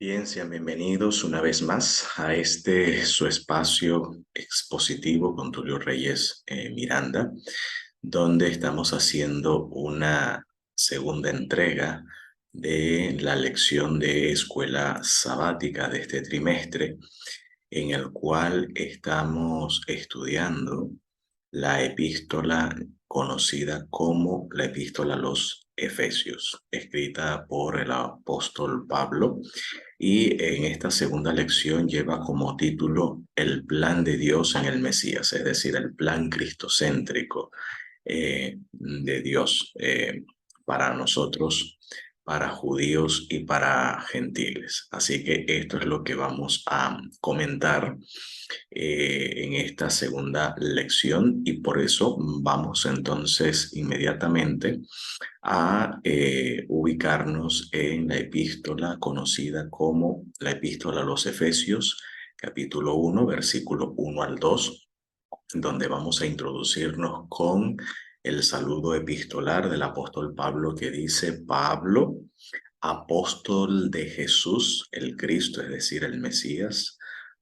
Bien, sean bienvenidos una vez más a este su espacio expositivo con Tulio Reyes Miranda, donde estamos haciendo una segunda entrega de la lección de escuela sabática de este trimestre, en el cual estamos estudiando la epístola conocida como la epístola a los Efesios, escrita por el apóstol Pablo, y en esta segunda lección lleva como título El plan de Dios en el Mesías, es decir, el plan cristocéntrico de Dios para nosotros, para judíos y para gentiles. Así que esto es lo que vamos a comentar en esta segunda lección, y por eso vamos entonces inmediatamente a ubicarnos en la epístola conocida como la epístola a los Efesios, capítulo 1, versículo 1 al 2, donde vamos a introducirnos con el saludo epistolar del apóstol Pablo, que dice: Pablo, apóstol de Jesús, el Cristo, es decir, el Mesías,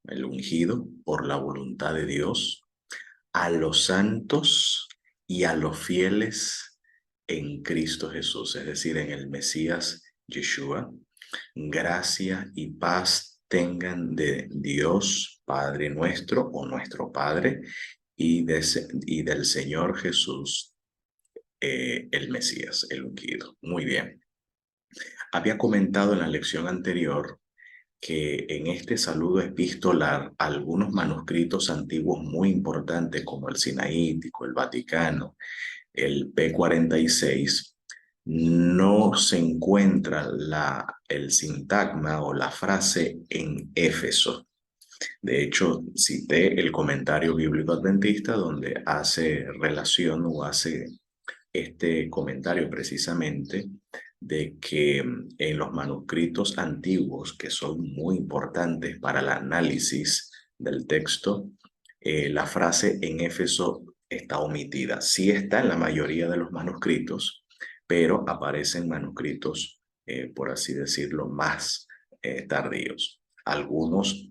el ungido por la voluntad de Dios, a los santos y a los fieles en Cristo Jesús, es decir, en el Mesías Yeshua. Gracia y paz tengan de Dios Padre nuestro, o nuestro Padre, y del Señor Jesús, el Mesías, el ungido. Muy bien. Había comentado en la lección anterior que en este saludo epistolar algunos manuscritos antiguos muy importantes, como el Sinaítico, el Vaticano, el P46, no se encuentra el sintagma o la frase en Éfeso. De hecho, cité el comentario bíblico adventista, donde hace relación o hace este comentario precisamente de que en los manuscritos antiguos, que son muy importantes para el análisis del texto, la frase en Éfeso está omitida. Sí está en la mayoría de los manuscritos, pero aparecen manuscritos, por así decirlo, más tardíos. Algunos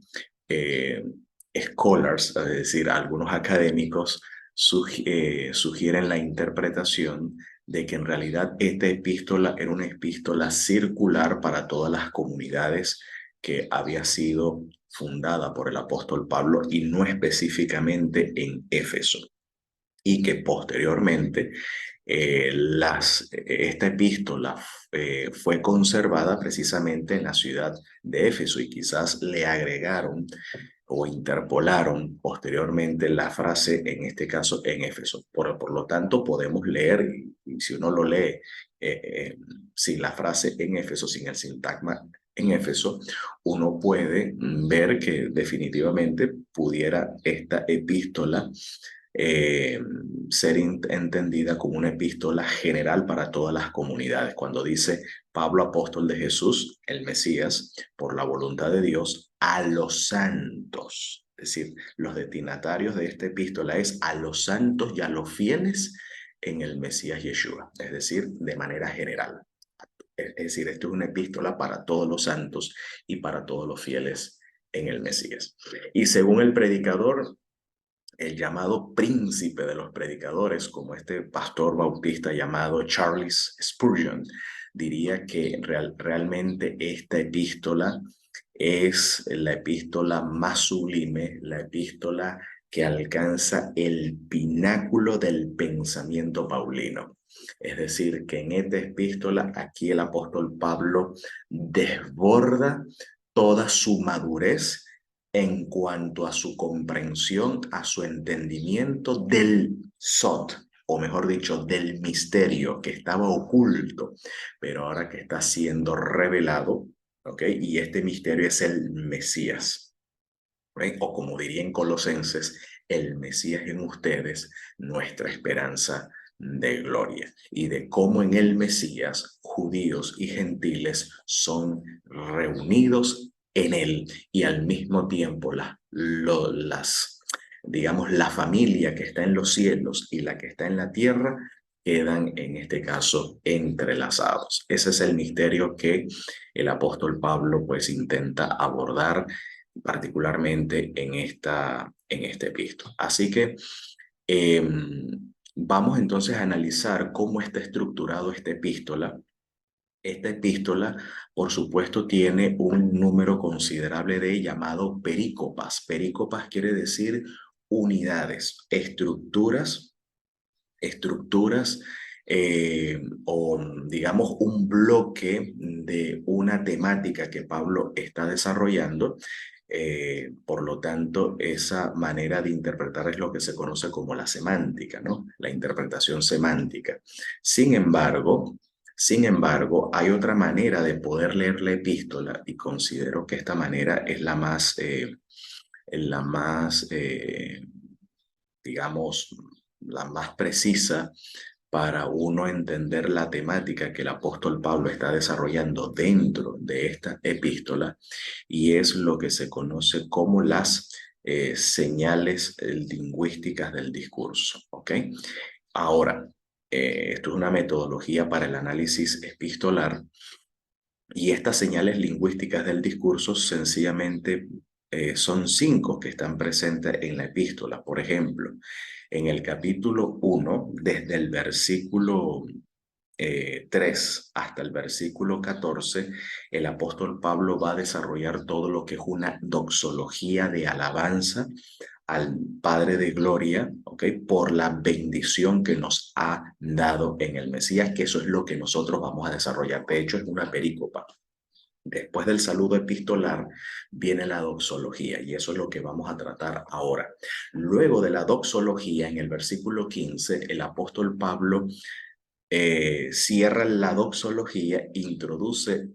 eh, scholars, es decir, algunos académicos, sugieren la interpretación de que en realidad esta epístola era una epístola circular para todas las comunidades que había sido fundada por el apóstol Pablo, y no específicamente en Éfeso, y que posteriormente esta epístola fue conservada precisamente en la ciudad de Éfeso, y quizás le agregaron o interpolaron posteriormente la frase, en este caso en Éfeso. Por lo tanto, podemos leer, y si uno lo lee sin la frase en Éfeso, sin el sintagma en Éfeso, uno puede ver que definitivamente pudiera esta epístola eh, ser entendida como una epístola general para todas las comunidades. Cuando dice Pablo, apóstol de Jesús, el Mesías, por la voluntad de Dios, a los santos. Es decir, los destinatarios de esta epístola es a los santos y a los fieles en el Mesías Yeshua, es decir, de manera general. Es decir, esto es una epístola para todos los santos y para todos los fieles en el Mesías. Y según el predicador, el llamado príncipe de los predicadores, como este pastor bautista llamado Charles Spurgeon, diría que realmente esta epístola es la epístola más sublime, la epístola que alcanza el pináculo del pensamiento paulino. Es decir, que en esta epístola aquí el apóstol Pablo desborda toda su madurez en cuanto a su comprensión, a su entendimiento del Sot, o mejor dicho, del misterio que estaba oculto, pero ahora que está siendo revelado, ¿ok? Y este misterio es el Mesías, ¿ok? O como diría en Colosenses, el Mesías en ustedes, nuestra esperanza de gloria, y de cómo en el Mesías judíos y gentiles son reunidos en él, y al mismo tiempo digamos, la familia que está en los cielos y la que está en la tierra quedan en este caso entrelazados. Ese es el misterio que el apóstol Pablo pues intenta abordar particularmente en esta epístola. Así que vamos entonces a analizar cómo está estructurado esta epístola. Esta epístola, por supuesto, tiene un número considerable de llamado perícopas. Perícopas quiere decir unidades, estructuras o digamos un bloque de una temática que Pablo está desarrollando. Por lo tanto, esa manera de interpretar es lo que se conoce como la semántica, ¿no? La interpretación semántica. Sin embargo, hay otra manera de poder leer la epístola y considero que esta manera es la más digamos, la más precisa para uno entender la temática que el apóstol Pablo está desarrollando dentro de esta epístola, y es lo que se conoce como las señales lingüísticas del discurso, ¿ok? Ahora, esto es una metodología para el análisis epistolar, y estas señales lingüísticas del discurso sencillamente son 5 que están presentes en la epístola. Por ejemplo, en el capítulo 1, desde el versículo 3 hasta el versículo 14, el apóstol Pablo va a desarrollar todo lo que es una doxología de alabanza al Padre de Gloria, ¿ok? Por la bendición que nos ha dado en el Mesías, que eso es lo que nosotros vamos a desarrollar. De hecho, es una perícopa. Después del saludo epistolar viene la doxología, y eso es lo que vamos a tratar ahora. Luego de la doxología, en el versículo 15, el apóstol Pablo cierra la doxología, introduce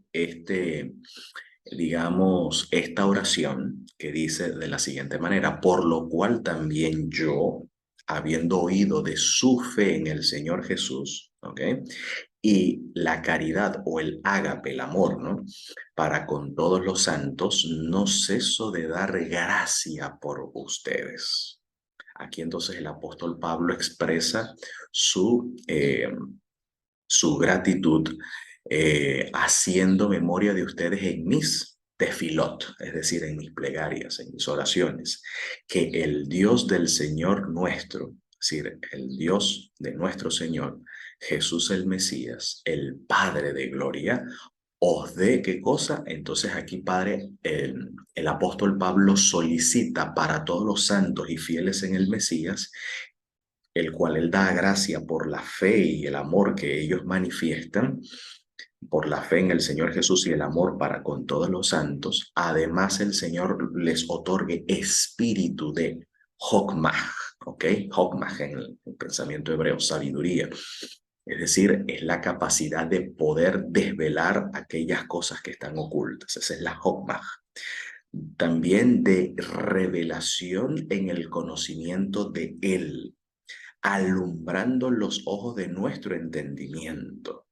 digamos, esta oración que dice de la siguiente manera: por lo cual también yo, habiendo oído de su fe en el Señor Jesús, ¿ok? Y la caridad o el ágape, el amor, ¿no? Para con todos los santos, no ceso de dar gracia por ustedes. Aquí entonces el apóstol Pablo expresa su gratitud haciendo memoria de ustedes en mis tefilot, es decir, en mis plegarias, en mis oraciones, que el Dios del Señor nuestro, es decir, el Dios de nuestro Señor, Jesús el Mesías, el Padre de gloria, os dé qué cosa. Entonces aquí, Padre, el apóstol Pablo solicita para todos los santos y fieles en el Mesías, el cual él da gracia por la fe y el amor que ellos manifiestan, por la fe en el Señor Jesús y el amor para con todos los santos. Además, el Señor les otorgue espíritu de Hokmah, ¿ok? Hokmah en el pensamiento hebreo, sabiduría. Es decir, es la capacidad de poder desvelar aquellas cosas que están ocultas. Esa es la Hokmah. También de revelación en el conocimiento de Él, alumbrando los ojos de nuestro entendimiento,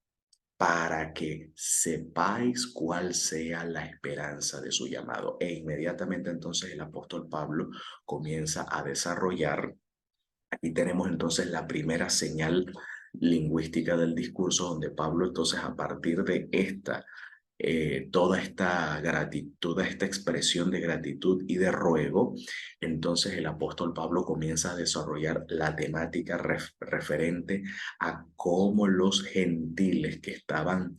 para que sepáis cuál sea la esperanza de su llamado. E inmediatamente entonces el apóstol Pablo comienza a desarrollar. Aquí tenemos entonces la primera señal lingüística del discurso, donde Pablo entonces, a partir de toda esta gratitud, toda esta expresión de gratitud y de ruego, entonces el apóstol Pablo comienza a desarrollar la temática referente a cómo los gentiles que estaban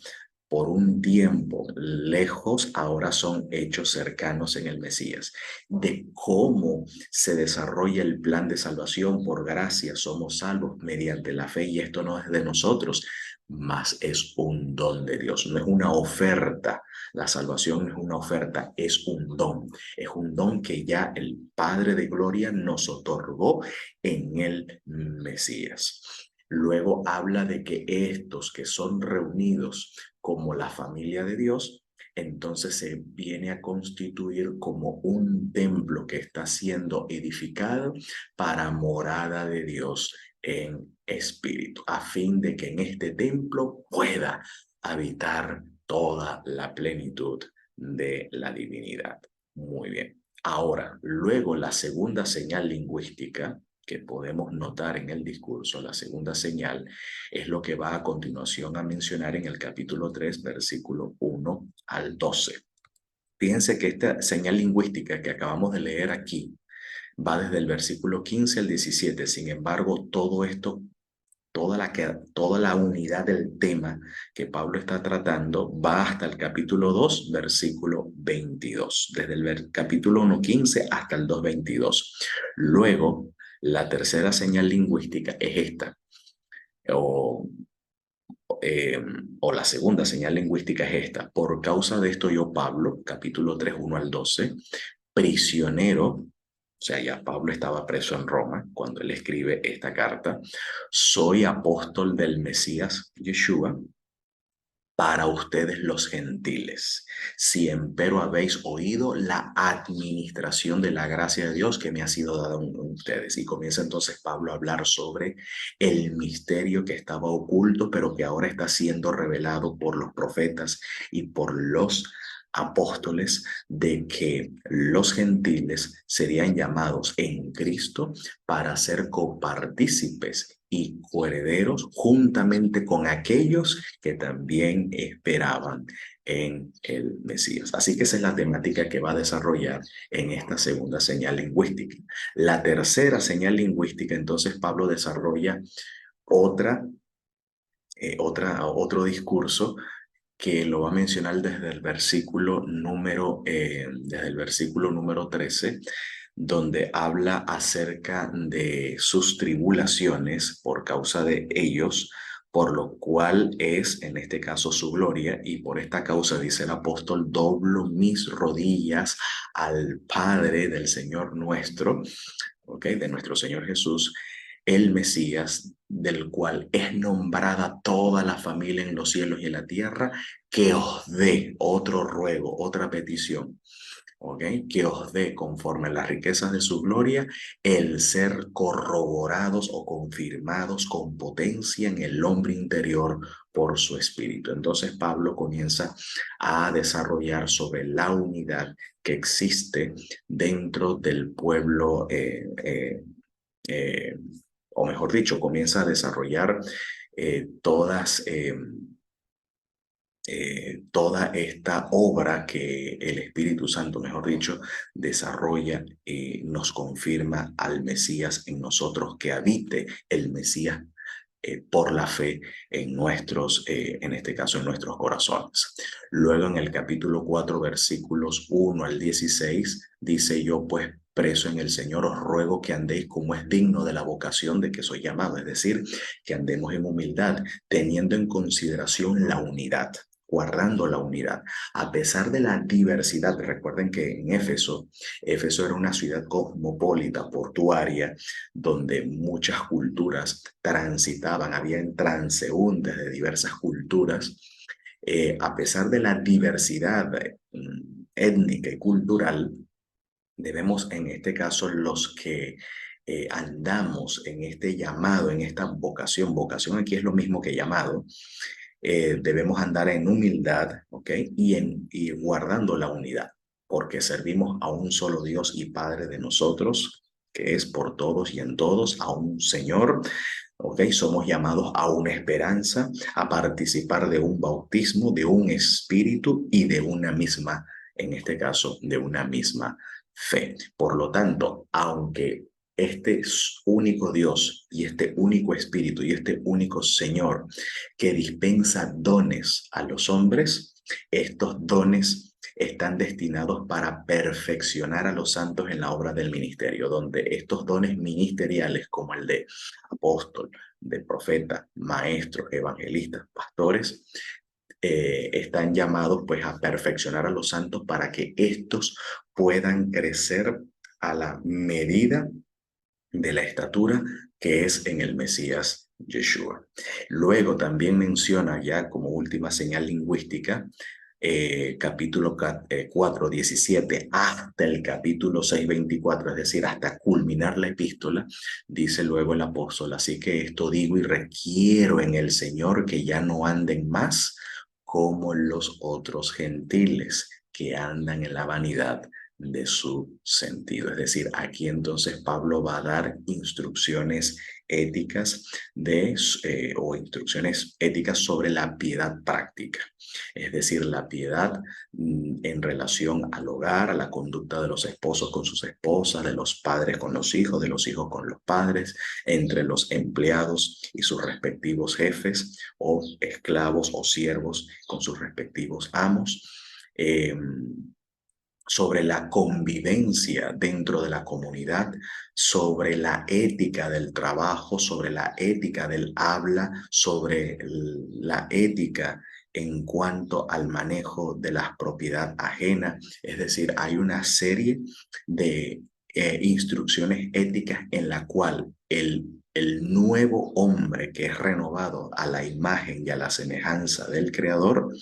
por un tiempo lejos, ahora son hechos cercanos en el Mesías, de cómo se desarrolla el plan de salvación. Por gracia somos salvos mediante la fe, y esto no es de nosotros, mas es un don de Dios, no es una oferta. La salvación no es una oferta, es un don que ya el Padre de Gloria nos otorgó en el Mesías. Luego habla de que estos que son reunidos como la familia de Dios, entonces se viene a constituir como un templo que está siendo edificado para morada de Dios en espíritu, a fin de que en este templo pueda habitar toda la plenitud de la divinidad. Muy bien. Ahora, luego la segunda señal lingüística que podemos notar en el discurso, la segunda señal, es lo que va a continuación a mencionar en el capítulo 3, versículo 1 al 12. Fíjense que esta señal lingüística que acabamos de leer aquí va desde el versículo 15 al 17. Sin embargo, todo esto, toda la unidad del tema que Pablo está tratando va hasta el capítulo 2, versículo 22, desde el capítulo 1:15 hasta el 2:22. Luego, la tercera señal lingüística es esta, o, eh, o la segunda señal lingüística es esta. Por causa de esto yo, Pablo, capítulo 3, 1 al 12, prisionero, o sea, ya Pablo estaba preso en Roma cuando él escribe esta carta, soy apóstol del Mesías, Yeshua, para ustedes los gentiles, si empero habéis oído la administración de la gracia de Dios que me ha sido dada a ustedes. Y comienza entonces Pablo a hablar sobre el misterio que estaba oculto, pero que ahora está siendo revelado por los profetas y por los apóstoles, de que los gentiles serían llamados en Cristo para ser copartícipes y coherederos juntamente con aquellos que también esperaban en el Mesías. Así que esa es la temática que va a desarrollar en esta segunda señal lingüística. La tercera señal lingüística, entonces Pablo desarrolla otro discurso que lo va a mencionar desde el versículo número 13, donde habla acerca de sus tribulaciones por causa de ellos, por lo cual es, en este caso, su gloria, y por esta causa, dice el apóstol, doblo mis rodillas al Padre del Señor nuestro, ¿ok? De nuestro Señor Jesús, el Mesías, del cual es nombrada toda la familia en los cielos y en la tierra, que os dé otro ruego, otra petición, ¿ok? Que os dé, conforme a las riquezas de su gloria, el ser corroborados o confirmados con potencia en el hombre interior por su espíritu. Entonces Pablo comienza a desarrollar sobre la unidad que existe dentro del pueblo, eh, o mejor dicho, comienza a desarrollar todas toda esta obra que el Espíritu Santo, mejor dicho, desarrolla y nos confirma al Mesías en nosotros, que habite el Mesías por la fe en en este caso, en nuestros corazones. Luego en el capítulo 4, versículos 1 al 16, dice: yo pues preso en el Señor os ruego que andéis como es digno de la vocación de que soy llamado, es decir, que andemos en humildad, teniendo en consideración la unidad, guardando la unidad, a pesar de la diversidad. Recuerden que en Éfeso era una ciudad cosmopolita, portuaria, donde muchas culturas transitaban, habían transeúntes de diversas culturas. A pesar de la diversidad étnica y cultural, debemos, en este caso, los que andamos en este llamado, en esta vocación aquí es lo mismo que llamado, debemos andar en humildad, ¿ok? Y guardando la unidad, porque servimos a un solo Dios y Padre de nosotros, que es por todos y en todos, a un Señor, ¿ok? Somos llamados a una esperanza, a participar de un bautismo, de un espíritu y de una misma, en este caso, de una misma fe. Por lo tanto, aunque este único Dios y este único Espíritu y este único Señor que dispensa dones a los hombres, estos dones están destinados para perfeccionar a los santos en la obra del ministerio, donde estos dones ministeriales como el de apóstol, de profeta, maestro, evangelistas, pastores, están llamados pues a perfeccionar a los santos para que estos puedan crecer a la medida de la estatura que es en el Mesías Yeshua. Luego también menciona, ya como última señal lingüística, capítulo 4, 17 hasta el capítulo 6, 24, es decir, hasta culminar la epístola, dice luego el apóstol: así que esto digo y requiero en el Señor que ya no anden más como los otros gentiles que andan en la vanidad de su sentido. Es decir, aquí entonces Pablo va a dar instrucciones éticas o instrucciones éticas sobre la piedad práctica. Es decir, la piedad en relación al hogar, a la conducta de los esposos con sus esposas, de los padres con los hijos, de los hijos con los padres, entre los empleados y sus respectivos jefes, o esclavos o siervos con sus respectivos amos. Sobre la convivencia dentro de la comunidad, sobre la ética del trabajo, sobre la ética del habla, sobre la ética en cuanto al manejo de la propiedad ajena. Es decir, hay una serie de instrucciones éticas en la cual el nuevo hombre que es renovado a la imagen y a la semejanza del Creador,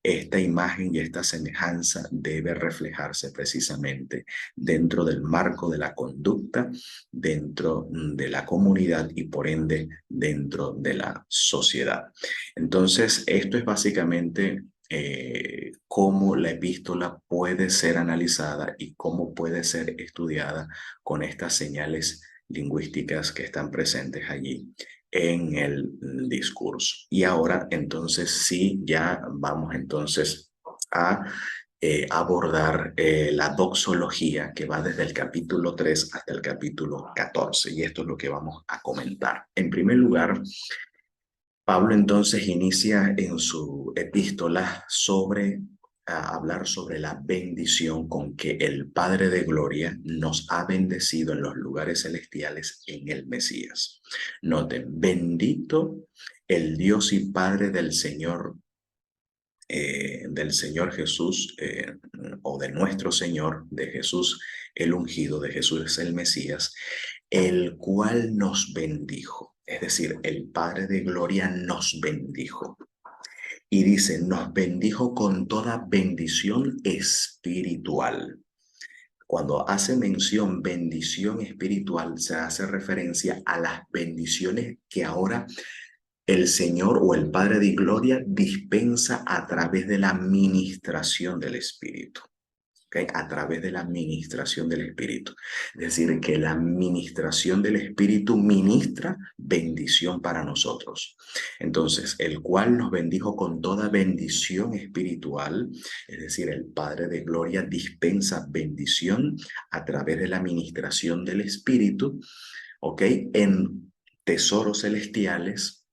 esta imagen y esta semejanza debe reflejarse precisamente dentro del marco de la conducta, dentro de la comunidad y por ende dentro de la sociedad. Entonces, esto es básicamente cómo la epístola puede ser analizada y cómo puede ser estudiada con estas señales lingüísticas que están presentes allí en el discurso. Y ahora entonces sí, ya vamos entonces a abordar la doxología que va desde el capítulo 3 hasta el capítulo 14. Y esto es lo que vamos a comentar. En primer lugar, Pablo entonces inicia en su epístola a hablar sobre la bendición con que el Padre de Gloria nos ha bendecido en los lugares celestiales en el Mesías. Noten, bendito el Dios y Padre del Señor Jesús, o de nuestro Señor, de Jesús el ungido, de Jesús el Mesías, el cual nos bendijo. Es decir, el Padre de Gloria nos bendijo. Y dice, nos bendijo con toda bendición espiritual. Cuando hace mención bendición espiritual, se hace referencia a las bendiciones que ahora el Señor o el Padre de Gloria dispensa a través de la ministración del Espíritu. ¿Okay? A través de la ministración del Espíritu. Es decir, que la ministración del Espíritu ministra bendición para nosotros. Entonces, el cual nos bendijo con toda bendición espiritual, es decir, el Padre de Gloria dispensa bendición a través de la ministración del Espíritu, ¿ok? En tesoros celestiales,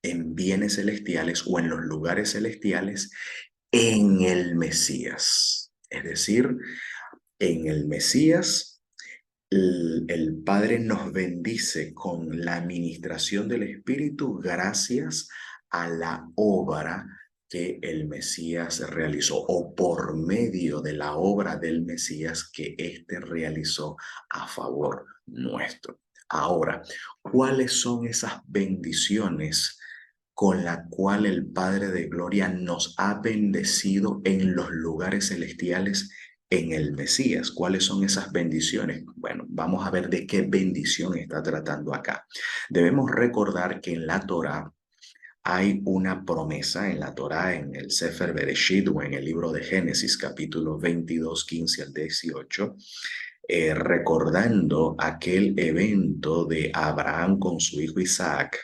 en bienes celestiales o en los lugares celestiales en el Mesías. Es decir, en el Mesías, el Padre nos bendice con la administración del Espíritu gracias a la obra que el Mesías realizó o por medio de la obra del Mesías que éste realizó a favor nuestro. Ahora, ¿cuáles son esas bendiciones con la cual el Padre de Gloria nos ha bendecido en los lugares celestiales en el Mesías? ¿Cuáles son esas bendiciones? Bueno, vamos a ver de qué bendición está tratando acá. Debemos recordar que en la Torá hay una promesa, en la Torá, en el Sefer Bereshit o en el libro de Génesis, capítulo 22, 15 al 18, recordando aquel evento de Abraham con su hijo Isaac.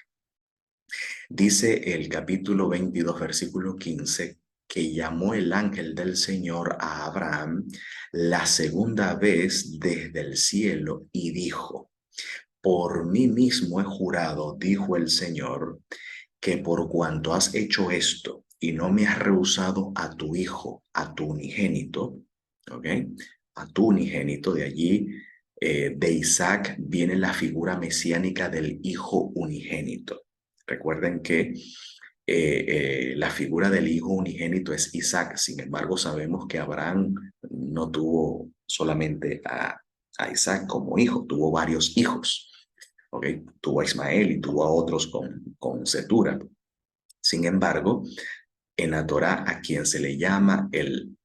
Dice el capítulo 22, versículo 15, que llamó el ángel del Señor a Abraham la segunda vez desde el cielo y dijo, por mí mismo he jurado, dijo el Señor, que por cuanto has hecho esto y no me has rehusado a tu hijo, a tu unigénito, ¿ok? A tu unigénito, de allí, de Isaac viene la figura mesiánica del hijo unigénito. Recuerden que la figura del hijo unigénito es Isaac. Sin embargo, sabemos que Abraham no tuvo solamente a Isaac como hijo, tuvo varios hijos. ¿Okay? Tuvo a Ismael y tuvo a otros con Cetura. Sin embargo, en la Torá, a quien se le llama el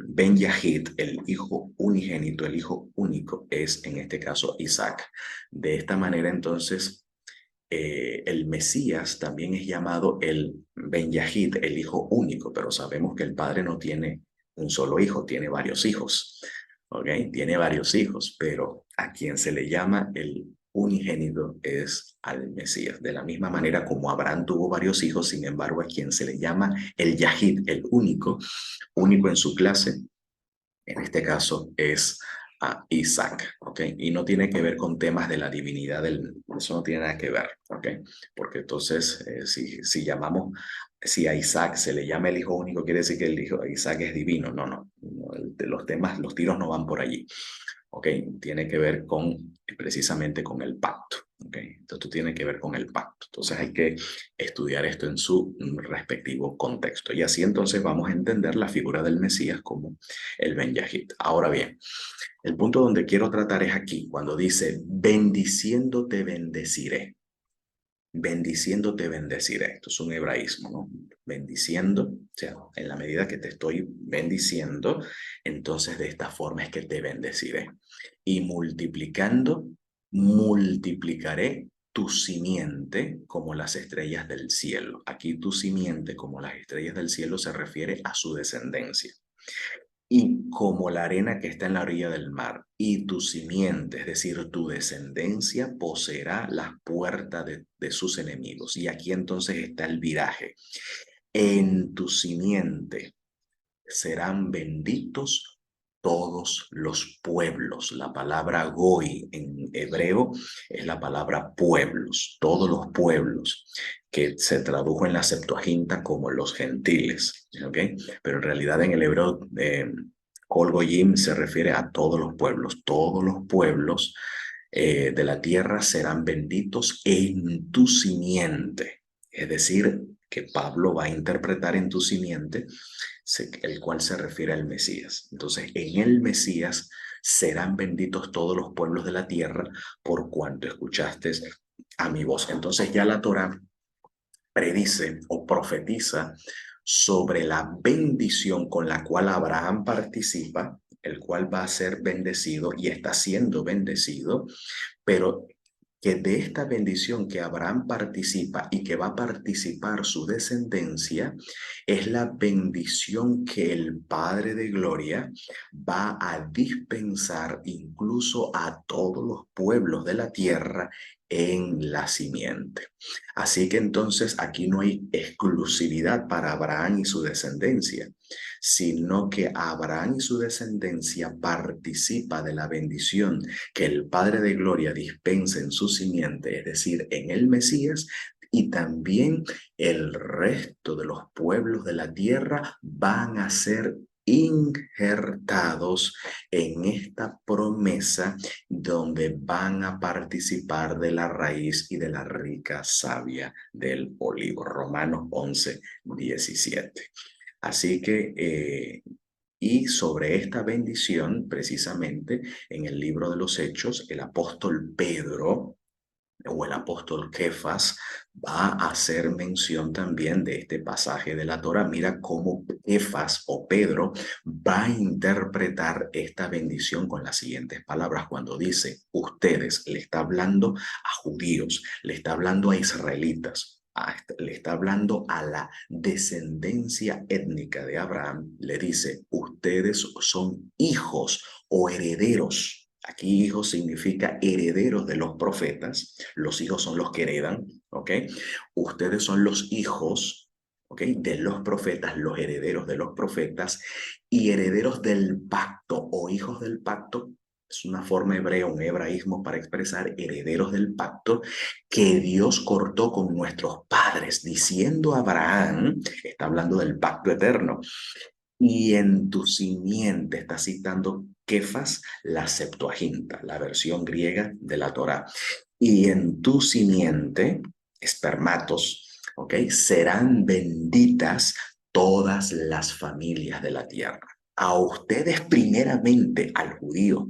Ben Yahid, el hijo unigénito, el hijo único, es en este caso Isaac. De esta manera, entonces, el Mesías también es llamado el Ben Yahid, el hijo único, pero sabemos que el padre no tiene un solo hijo, tiene varios hijos, ¿ok? Tiene varios hijos, pero a quien se le llama el unigénito es al Mesías. De la misma manera como Abraham tuvo varios hijos, sin embargo, a quien se le llama el Yahid, el único, único en su clase, en este caso es a Isaac, ¿ok? Y no tiene que ver con temas de la divinidad eso no tiene nada que ver, ¿ok? Porque entonces, si llamamos, si a Isaac se le llama el hijo único, quiere decir que el hijo de Isaac es divino. No, no, no, los temas, los tiros no van por allí. ¿Ok? Tiene que ver con precisamente con el pacto, ¿ok? Entonces tiene que ver con el pacto. Entonces hay que estudiar esto en su respectivo contexto. Y así entonces vamos a entender la figura del Mesías como el Ben Yahid. Ahora bien, el punto donde quiero tratar es aquí, cuando dice, bendiciéndote bendeciré. Bendiciéndote bendeciré. Esto es un hebraísmo, ¿no? Bendiciendo, o sea, en la medida que te estoy bendiciendo, entonces de esta forma es que te bendeciré. Y multiplicando, multiplicaré tu simiente como las estrellas del cielo. Aquí tu simiente como las estrellas del cielo se refiere a su descendencia y como la arena que está en la orilla del mar, y tu simiente, es decir, tu descendencia, poseerá las puertas de sus enemigos. Y aquí entonces está el viraje. En tu simiente serán benditos todos los pueblos. La palabra goy en hebreo es la palabra pueblos, todos los pueblos, que se tradujo en la Septuaginta como los gentiles, ¿ok? Pero en realidad en el hebreo Kol Goyim se refiere a todos los pueblos de la tierra serán benditos en tu simiente. Es decir, que Pablo va a interpretar en tu simiente, el cual se refiere al Mesías. Entonces, en el Mesías serán benditos todos los pueblos de la tierra por cuanto escuchaste a mi voz. Entonces ya la Torá predice o profetiza sobre la bendición con la cual Abraham participa, el cual va a ser bendecido y está siendo bendecido, pero que de esta bendición que Abraham participa y que va a participar su descendencia, es la bendición que el Padre de Gloria va a dispensar incluso a todos los pueblos de la tierra en la simiente. Así que entonces aquí no hay exclusividad para Abraham y su descendencia, sino que Abraham y su descendencia participa de la bendición que el Padre de Gloria dispensa en su simiente, es decir, en el Mesías, y también el resto de los pueblos de la tierra van a ser injertados en esta promesa donde van a participar de la raíz y de la rica savia del olivo. Romanos 11:17. Así que y sobre esta bendición, precisamente en el libro de los Hechos, el apóstol Pedro o el apóstol Kefas va a hacer mención también de este pasaje de la Torá. Mira cómo Kefas o Pedro va a interpretar esta bendición con las siguientes palabras. Cuando dice ustedes, le está hablando a judíos, le está hablando a israelitas. Le está hablando a la descendencia étnica de Abraham, le dice, ustedes son hijos o herederos. Aquí hijos significa herederos de los profetas. Los hijos son los que heredan, ¿ok? Ustedes son los hijos, ¿ok? De los profetas, los herederos de los profetas y herederos del pacto o hijos del pacto. Es una forma hebrea, un hebraísmo para expresar herederos del pacto que Dios cortó con nuestros padres, diciendo a Abraham, está hablando del pacto eterno, y en tu simiente, está citando Kefas, la Septuaginta, la versión griega de la Torá. Y en tu simiente, espermatos, ¿ok? Serán benditas todas las familias de la tierra. A ustedes primeramente, al judío,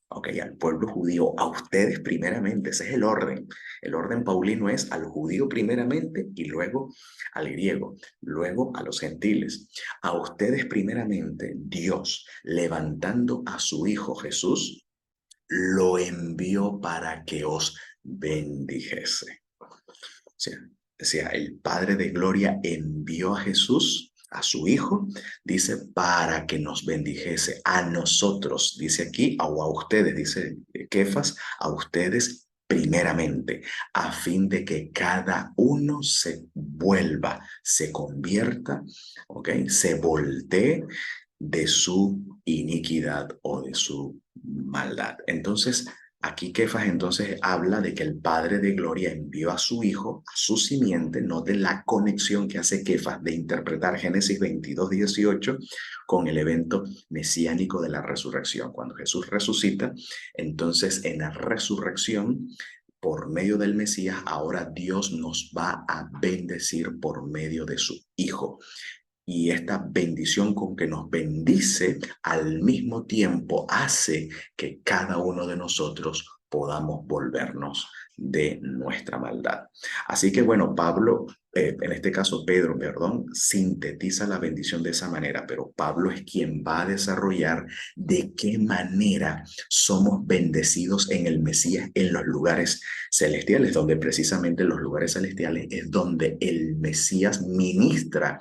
ok, al pueblo judío, a ustedes primeramente, ese es el orden. El orden paulino es al judío primeramente y luego al griego, luego a los gentiles. A ustedes primeramente, Dios, levantando a su Hijo Jesús, lo envió para que os bendijese. O sea, el Padre de Gloria envió a Jesús a su Hijo, dice, para que nos bendijese a nosotros, dice aquí, o a ustedes, dice Kefas, a ustedes primeramente, a fin de que cada uno se vuelva, se convierta, ¿ok? Se voltee de su iniquidad o de su maldad. Entonces, aquí Kefas entonces habla de que el Padre de Gloria envió a su Hijo, a su simiente, no de la conexión que hace Kefas de interpretar Génesis 22:18 con el evento mesiánico de la resurrección. Cuando Jesús resucita, entonces en la resurrección, por medio del Mesías, ahora Dios nos va a bendecir por medio de su Hijo. Y esta bendición con que nos bendice al mismo tiempo hace que cada uno de nosotros podamos volvernos de nuestra maldad. Así que bueno, Pablo, en este caso Pedro, perdón, sintetiza la bendición de esa manera, pero Pablo es quien va a desarrollar de qué manera somos bendecidos en el Mesías en los lugares celestiales, donde precisamente los lugares celestiales es donde el Mesías ministra,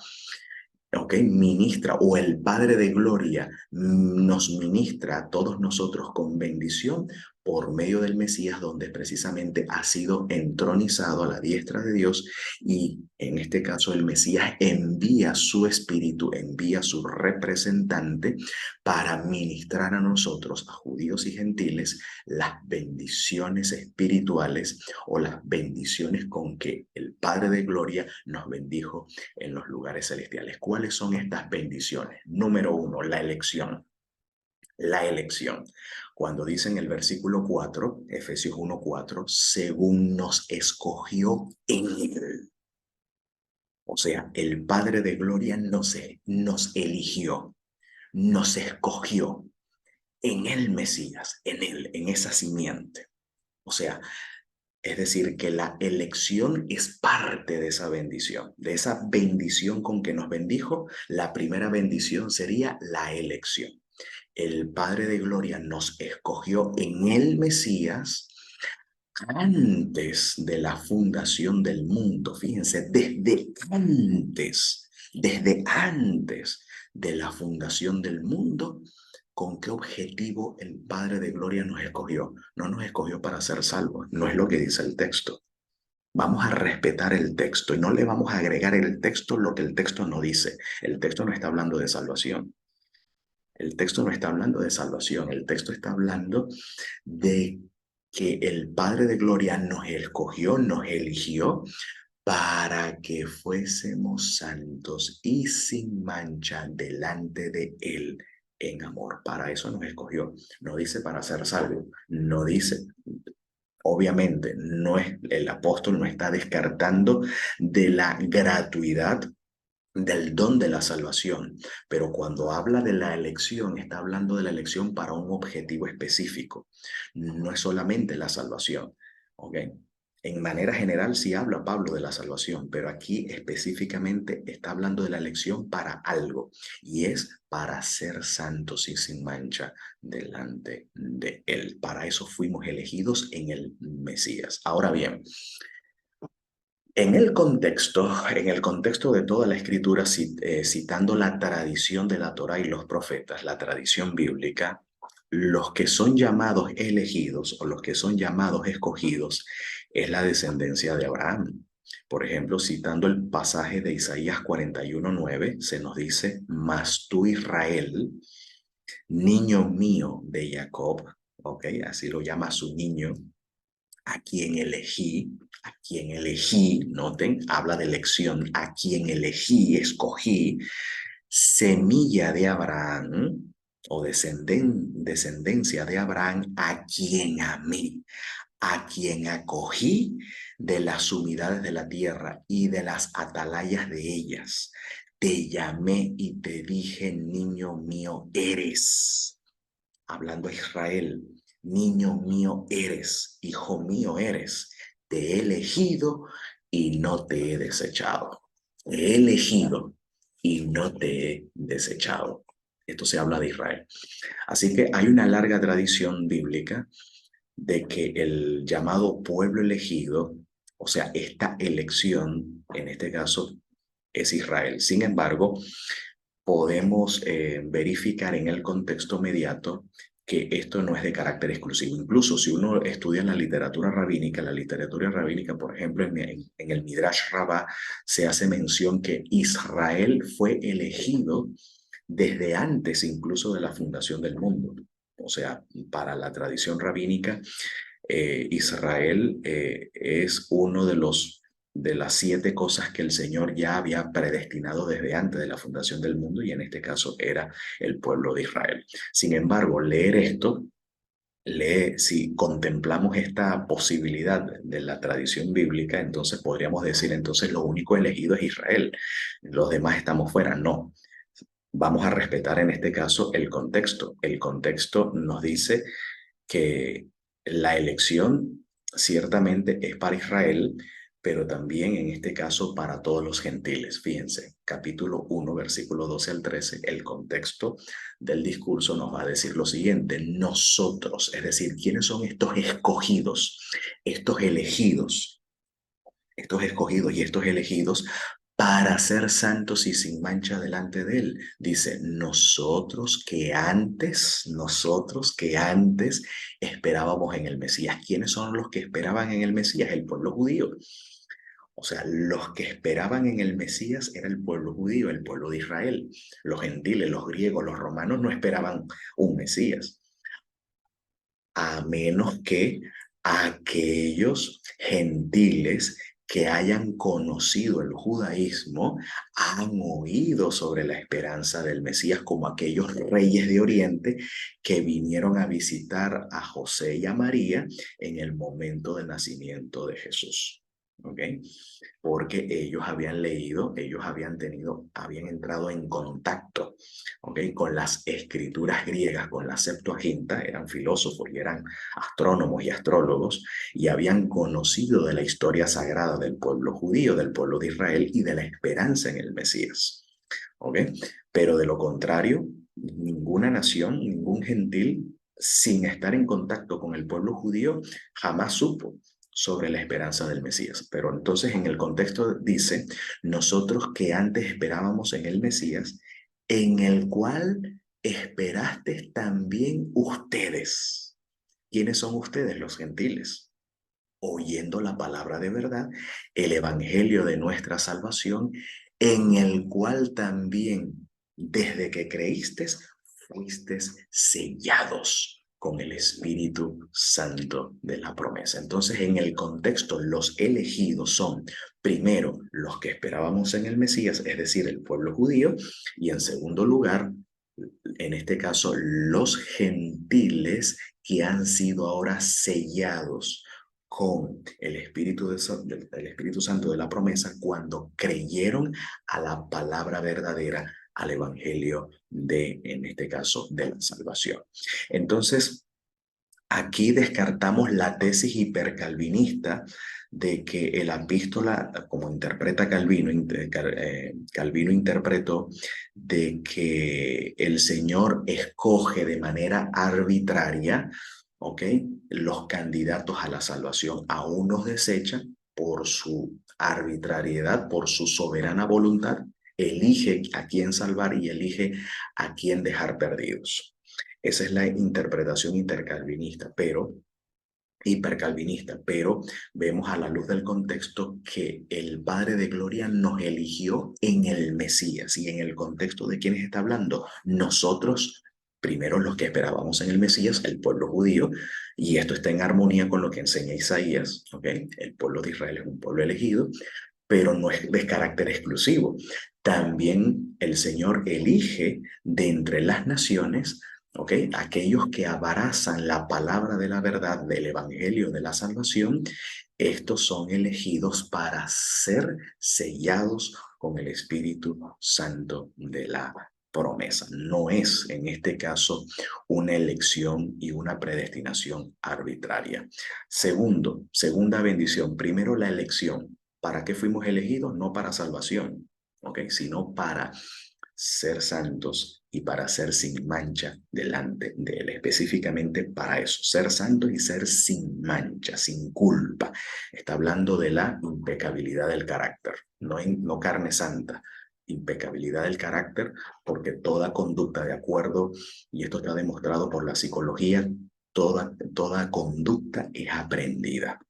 ¿ok? Ministra, o el Padre de Gloria nos ministra a todos nosotros con bendición por medio del Mesías, donde precisamente ha sido entronizado a la diestra de Dios, y en este caso el Mesías envía su espíritu, envía su representante para ministrar a nosotros, a judíos y gentiles, las bendiciones espirituales o las bendiciones con que el Padre de Gloria nos bendijo en los lugares celestiales. ¿Cuáles son estas bendiciones? Número uno, la elección. La elección. Cuando dice en el versículo 4, Efesios 1:4, según nos escogió en él. O sea, el Padre de Gloria nos eligió, nos escogió en el Mesías, en él, en esa simiente. O sea, es decir, que la elección es parte de esa bendición con que nos bendijo. La primera bendición sería la elección. El Padre de Gloria nos escogió en el Mesías antes de la fundación del mundo. Fíjense, desde antes de la fundación del mundo. ¿Con qué objetivo el Padre de Gloria nos escogió? No nos escogió para ser salvos, no es lo que dice el texto. Vamos a respetar el texto y no le vamos a agregar el texto lo que el texto no dice. El texto no está hablando de salvación. El texto no está hablando de salvación. El texto está hablando de que el Padre de Gloria nos escogió, nos eligió para que fuésemos santos y sin mancha delante de Él en amor. Para eso nos escogió. No dice para ser salvo. No dice. Obviamente, el apóstol no está descartando de la gratuidad del don de la salvación, pero cuando habla de la elección, está hablando de la elección para un objetivo específico. No es solamente la salvación, ¿ok? En manera general sí habla Pablo de la salvación, pero aquí específicamente está hablando de la elección para algo, y es para ser santos y sin mancha delante de Él. Para eso fuimos elegidos en el Mesías. Ahora bien, en el contexto de toda la escritura, citando la tradición de la Torá y los profetas, la tradición bíblica, los que son llamados elegidos o los que son llamados escogidos es la descendencia de Abraham. Por ejemplo, citando el pasaje de Isaías 41:9, se nos dice, mas tú Israel, niño mío de Jacob, ¿ok? Así lo llama su niño, a quien elegí, noten, habla de elección, a quien elegí, escogí, semilla de Abraham o descendencia de Abraham, a quien amé, a quien acogí de las sumidades de la tierra y de las atalayas de ellas. Te llamé y te dije, niño mío eres. Hablando a Israel, niño mío eres, hijo mío eres, te he elegido y no te he desechado. Te he elegido y no te he desechado. Esto se habla de Israel. Así que hay una larga tradición bíblica de que el llamado pueblo elegido, o sea, esta elección, en este caso, es Israel. Sin embargo, podemos verificar en el contexto mediato que esto no es de carácter exclusivo. Incluso si uno estudia la literatura rabínica, por ejemplo, en el Midrash Rabbah, se hace mención que Israel fue elegido desde antes incluso de la fundación del mundo. O sea, para la tradición rabínica, Israel es uno de las 7 cosas que el Señor ya había predestinado desde antes de la fundación del mundo, y en este caso era el pueblo de Israel. Sin embargo, leer esto, si contemplamos esta posibilidad de la tradición bíblica, entonces podríamos decir, entonces lo único elegido es Israel, los demás estamos fuera. No, vamos a respetar en este caso el contexto. El contexto nos dice que la elección ciertamente es para Israel, pero también en este caso para todos los gentiles. Fíjense, capítulo 1, versículo 12 al 13, el contexto del discurso nos va a decir lo siguiente: nosotros, es decir, ¿quiénes son estos escogidos, estos elegidos? Estos escogidos y estos elegidos para ser santos y sin mancha delante de Él. Dice, nosotros que antes esperábamos en el Mesías. ¿Quiénes son los que esperaban en el Mesías? El pueblo judío. O sea, los que esperaban en el Mesías era el pueblo judío, el pueblo de Israel. Los gentiles, los griegos, los romanos no esperaban un Mesías, a menos que aquellos gentiles que hayan conocido el judaísmo han oído sobre la esperanza del Mesías, como aquellos reyes de Oriente que vinieron a visitar a José y a María en el momento del nacimiento de Jesús. ¿Ok? Porque ellos habían leído, habían entrado en contacto, ¿ok? Con las escrituras griegas, con la Septuaginta, eran filósofos y eran astrónomos y astrólogos, y habían conocido de la historia sagrada del pueblo judío, del pueblo de Israel y de la esperanza en el Mesías, ¿ok? Pero de lo contrario, ninguna nación, ningún gentil, sin estar en contacto con el pueblo judío, jamás supo sobre la esperanza del Mesías. Pero entonces en el contexto dice, nosotros que antes esperábamos en el Mesías, en el cual esperaste también ustedes. ¿Quiénes son ustedes? Los gentiles. Oyendo la palabra de verdad, el evangelio de nuestra salvación, en el cual también, desde que creíste, fuiste sellados con el Espíritu Santo de la promesa. Entonces, en el contexto, los elegidos son, primero, los que esperábamos en el Mesías, es decir, el pueblo judío, y en segundo lugar, en este caso, los gentiles que han sido ahora sellados con el Espíritu Santo de la promesa cuando creyeron a la palabra verdadera, al Evangelio en este caso, de la salvación. Entonces, aquí descartamos la tesis hipercalvinista de que el epístola, como interpreta Calvino, Calvino interpretó de que el Señor escoge de manera arbitraria, ¿ok?, los candidatos a la salvación. A unos desecha por su arbitrariedad, por su soberana voluntad, elige a quién salvar y elige a quién dejar perdidos. Esa es la interpretación hipercalvinista, pero vemos a la luz del contexto que el Padre de Gloria nos eligió en el Mesías. Y en el contexto de quiénes está hablando, nosotros, primero los que esperábamos en el Mesías, el pueblo judío, y esto está en armonía con lo que enseña Isaías, ¿ok? El pueblo de Israel es un pueblo elegido, pero no es de carácter exclusivo. También el Señor elige de entre las naciones, ¿ok?, aquellos que abrazan la palabra de la verdad del Evangelio de la salvación. Estos son elegidos para ser sellados con el Espíritu Santo de la promesa. No es, en este caso, una elección y una predestinación arbitraria. Segunda bendición. Primero, la elección. ¿Para qué fuimos elegidos? No para salvación, ¿ok?, sino para ser santos y para ser sin mancha delante de Él. Específicamente para eso, ser santos y ser sin mancha, sin culpa. Está hablando de la impecabilidad del carácter, no carne santa, impecabilidad del carácter, porque toda conducta de acuerdo, y esto está demostrado por la psicología, toda conducta es aprendida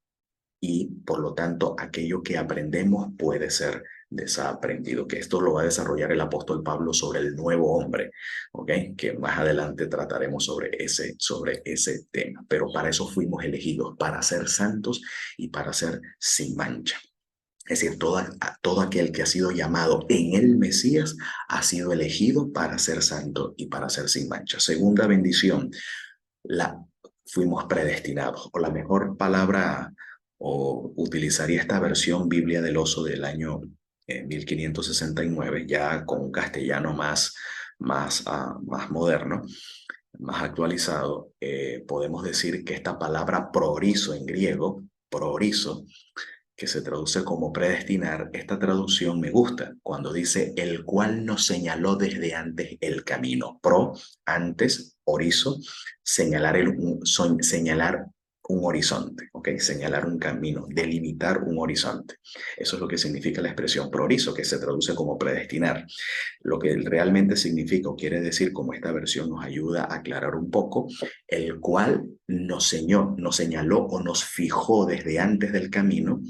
y por lo tanto aquello que aprendemos puede ser desaprendido, que esto lo va a desarrollar el apóstol Pablo sobre el nuevo hombre, ¿ok? Que más adelante trataremos sobre ese tema, pero para eso fuimos elegidos, para ser santos y para ser sin mancha. Es decir, todo aquel que ha sido llamado en el Mesías ha sido elegido para ser santo y para ser sin mancha. Segunda bendición, la, fuimos predestinados, o la mejor palabra, o utilizaría esta versión Biblia del Oso del año 1569, ya con un castellano más moderno, más actualizado. Podemos decir que esta palabra prorizo en griego, prorizo, que se traduce como predestinar, esta traducción me gusta cuando dice el cual nos señaló desde antes el camino. Pro, antes, orizo, señalar un horizonte, ¿ok? Señalar un camino, delimitar un horizonte. Eso es lo que significa la expresión prorizo, que se traduce como predestinar. Lo que realmente significa o quiere decir, como esta versión nos ayuda a aclarar un poco, el cual nos señaló o nos fijó desde antes del camino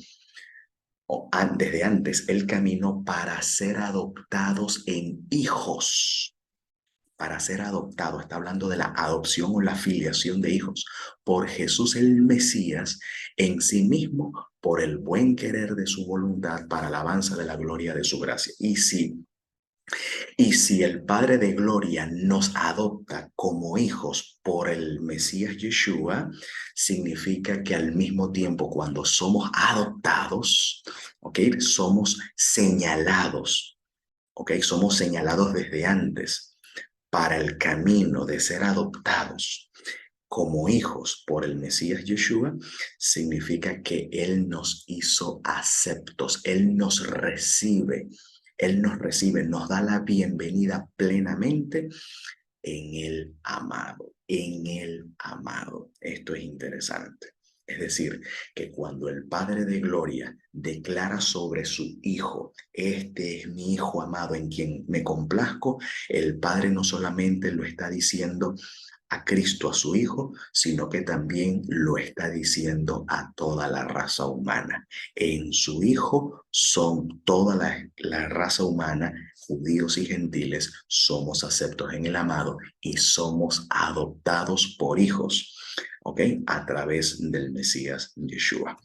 o desde antes el camino para ser adoptados en hijos, para ser adoptados. Está hablando de la adopción o la filiación de hijos por Jesús el Mesías en sí mismo, por el buen querer de su voluntad, para alabanza de la gloria de su gracia. Y si el Padre de Gloria nos adopta como hijos por el Mesías Yeshua, significa que al mismo tiempo cuando somos adoptados, ¿ok? Somos señalados, ¿ok? Somos señalados desde antes para el camino de ser adoptados como hijos por el Mesías Yeshua, significa que Él nos hizo aceptos, Él nos recibe, nos da la bienvenida plenamente en el amado, en el amado. Esto es interesante. Es decir, que cuando el Padre de Gloria declara sobre su Hijo, este es mi Hijo amado en quien me complazco, el Padre no solamente lo está diciendo a Cristo, a su Hijo, sino que también lo está diciendo a toda la raza humana. En su Hijo son toda la raza humana, judíos y gentiles, somos aceptos en el amado y somos adoptados por hijos, ¿ok? A través del Mesías Yeshua.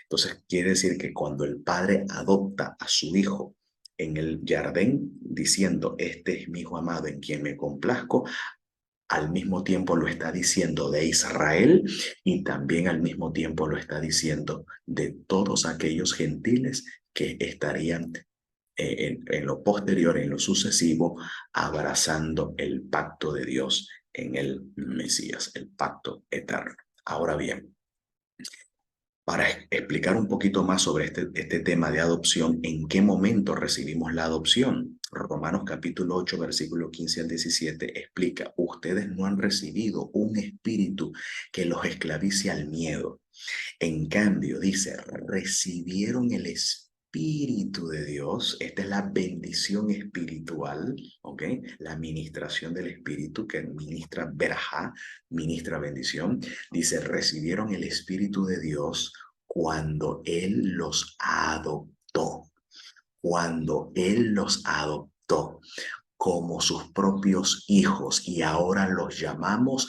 Entonces, quiere decir que cuando el Padre adopta a su Hijo en el jardín, diciendo, este es mi Hijo amado en quien me complazco, al mismo tiempo lo está diciendo de Israel y también al mismo tiempo lo está diciendo de todos aquellos gentiles que estarían en lo posterior, en lo sucesivo, abrazando el pacto de Dios en el Mesías, el pacto eterno. Ahora bien, para explicar un poquito más sobre este tema de adopción, ¿en qué momento recibimos la adopción? Romanos capítulo 8, versículo 15 al 17 explica, ustedes no han recibido un espíritu que los esclavice al miedo. En cambio, dice, recibieron el Espíritu de Dios. Esta es la bendición espiritual, ¿ok? La administración del Espíritu que ministra verajá, ministra bendición. Dice, recibieron el Espíritu de Dios cuando Él los adoptó. Cuando Él los adoptó como sus propios hijos y ahora los llamamos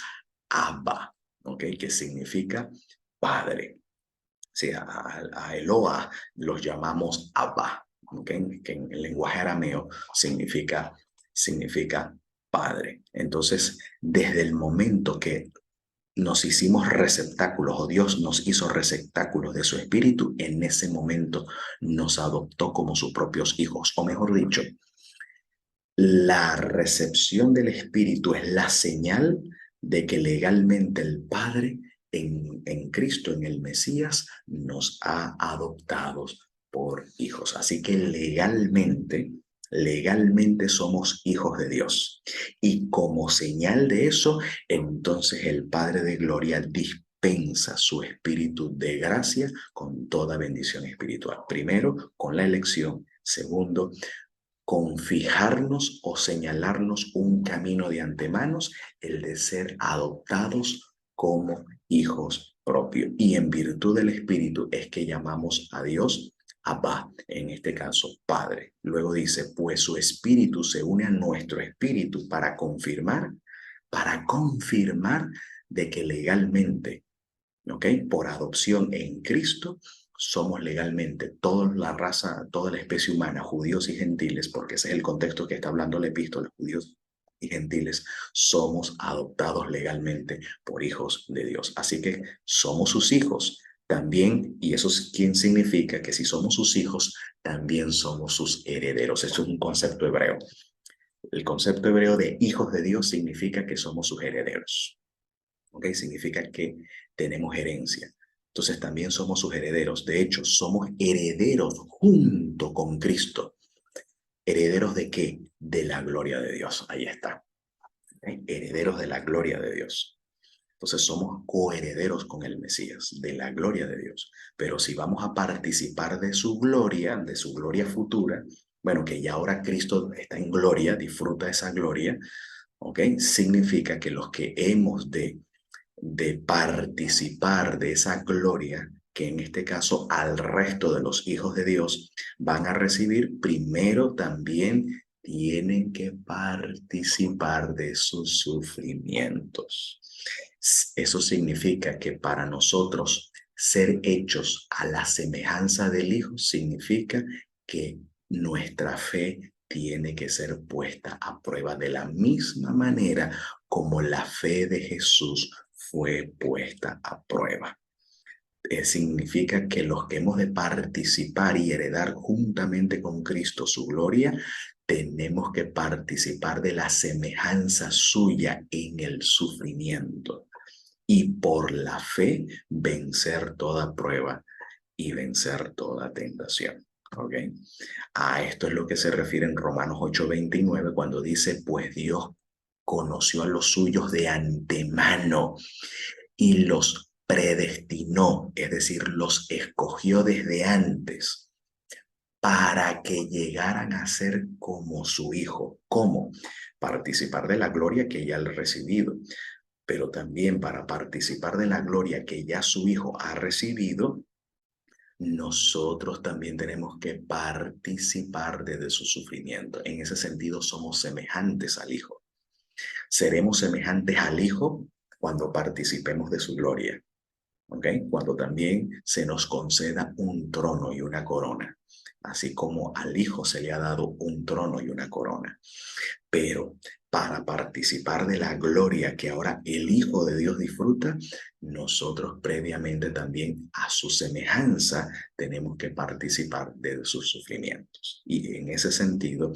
Abba, ¿ok? Que significa Padre. Sí, a Eloa los llamamos Abba, ¿okay? Que en el lenguaje arameo significa padre. Entonces, desde el momento que nos hicimos receptáculos o Dios nos hizo receptáculos de su espíritu, en ese momento nos adoptó como sus propios hijos, o mejor dicho, la recepción del espíritu es la señal de que legalmente el Padre en Cristo, en el Mesías, nos ha adoptados por hijos. Así que legalmente somos hijos de Dios. Y como señal de eso, entonces el Padre de Gloria dispensa su espíritu de gracia con toda bendición espiritual. Primero, con la elección. Segundo, con fijarnos o señalarnos un camino de antemanos, el de ser adoptados como hijos propios. Y en virtud del Espíritu es que llamamos a Dios Abba, en este caso Padre. Luego dice, pues su Espíritu se une a nuestro Espíritu para confirmar de que legalmente, ¿ok? Por adopción en Cristo, somos legalmente toda la raza, toda la especie humana, judíos y gentiles, porque ese es el contexto que está hablando la epístola, judíos y gentiles, somos adoptados legalmente por hijos de Dios. Así que somos sus hijos también, y eso es quien significa que si somos sus hijos, también somos sus herederos. Eso es un concepto hebreo. El concepto hebreo de hijos de Dios significa que somos sus herederos. ¿Ok? Significa que tenemos herencia. Entonces también somos sus herederos. De hecho, somos herederos junto con Cristo. ¿Herederos de qué? De la gloria de Dios. Ahí está. ¿Ok? Herederos de la gloria de Dios. Entonces somos coherederos con el Mesías, de la gloria de Dios. Pero si vamos a participar de su gloria futura, bueno, que ya ahora Cristo está en gloria, disfruta esa gloria, ¿ok? Significa que los que hemos de participar de esa gloria que en este caso al resto de los hijos de Dios van a recibir, primero también tienen que participar de sus sufrimientos. Eso significa que para nosotros ser hechos a la semejanza del Hijo significa que nuestra fe tiene que ser puesta a prueba de la misma manera como la fe de Jesús fue puesta a prueba. Significa que los que hemos de participar y heredar juntamente con Cristo su gloria, tenemos que participar de la semejanza suya en el sufrimiento y por la fe vencer toda prueba y vencer toda tentación. ¿Ok? A esto es lo que se refiere en Romanos 8:29 cuando dice, pues Dios conoció a los suyos de antemano y los predestinó, es decir, los escogió desde antes para que llegaran a ser como su hijo. ¿Cómo? Participar de la gloria que ya ha recibido, pero también para participar de la gloria que ya su hijo ha recibido, nosotros también tenemos que participar desde su sufrimiento. En ese sentido, somos semejantes al Hijo. Seremos semejantes al Hijo cuando participemos de su gloria, ¿ok? Cuando también se nos conceda un trono y una corona, así como al Hijo se le ha dado un trono y una corona. Pero para participar de la gloria que ahora el Hijo de Dios disfruta, nosotros previamente también a su semejanza tenemos que participar de sus sufrimientos. Y en ese sentido,